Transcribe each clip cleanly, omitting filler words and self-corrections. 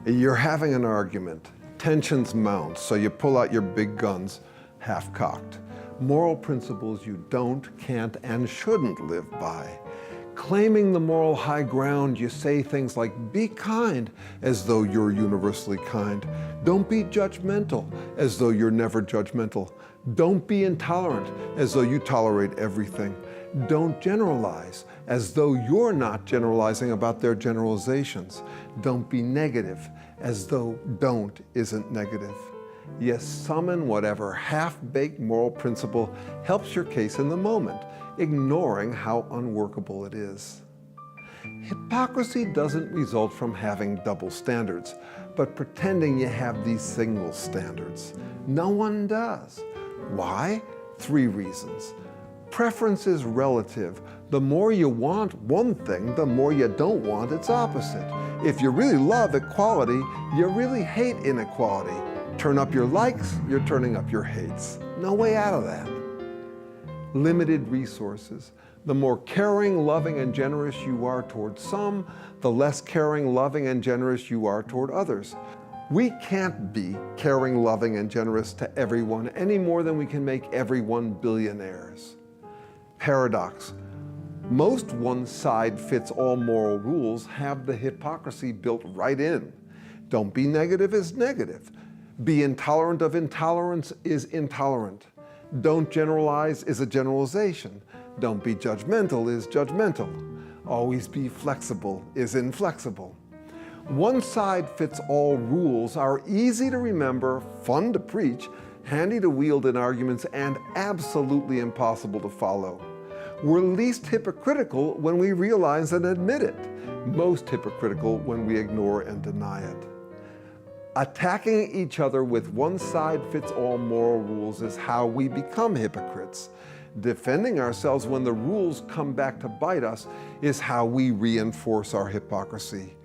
You're having an argument. Tensions mount, so you pull out your big guns, half-cocked. Moral principles you don't, can't, and shouldn't live by. Claiming the moral high ground, you say things like, be kind, as though you're universally kind. Don't be judgmental, as though you're never judgmental. Don't be intolerant, as though you tolerate everything. Don't generalize, as though you're not generalizing about their generalizations. Don't be negative, as though don't isn't negative. Yes, summon whatever half-baked moral principle helps your case in the moment, ignoring how unworkable it is. Hypocrisy doesn't result from having double standards, but pretending you have these single standards. No one does. Why? 3 reasons. Preference is relative. The more you want one thing, the more you don't want its opposite. If you really love equality, you really hate inequality. Turn up your likes, you're turning up your hates. No way out of that. Limited resources. The more caring, loving, and generous you are toward some, the less caring, loving, and generous you are toward others. We can't be caring, loving, and generous to everyone any more than we can make everyone billionaires. Paradox. Most one-size-fits-all moral rules have the hypocrisy built right in. Don't be negative is negative. Be intolerant of intolerance is intolerant. Don't generalize is a generalization. Don't be judgmental is judgmental. Always be flexible is inflexible. One-size-fits-all rules are easy to remember, fun to preach, handy to wield in arguments, and absolutely impossible to follow. We're least hypocritical when we realize and admit it, most hypocritical when we ignore and deny it. Attacking each other with one-size-fits-all moral rules is how we become hypocrites. Defending ourselves when the rules come back to bite us is how we reinforce our hypocrisy.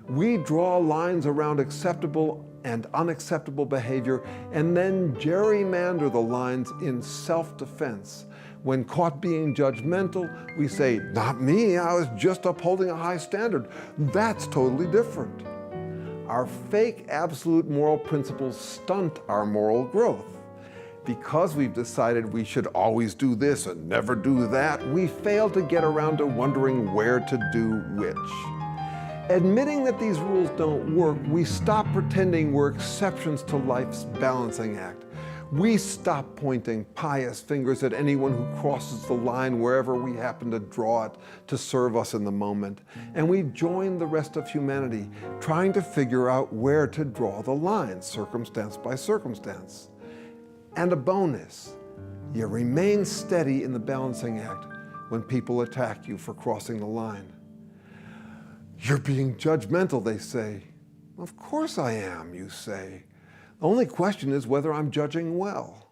We draw lines around acceptable and unacceptable behavior and then gerrymander the lines in self-defense. When caught being judgmental, we say, not me, I was just upholding a high standard. That's totally different. Our fake absolute moral principles stunt our moral growth. Because we've decided we should always do this and never do that, we fail to get around to wondering where to do which. Admitting that these rules don't work, we stop pretending we're exceptions to life's balancing act. We stop pointing pious fingers at anyone who crosses the line wherever we happen to draw it to serve us in the moment. And we join the rest of humanity, trying to figure out where to draw the line, circumstance by circumstance. And a bonus, you remain steady in the balancing act when people attack you for crossing the line. You're being judgmental, they say. Of course I am, you say. The only question is whether I'm judging well.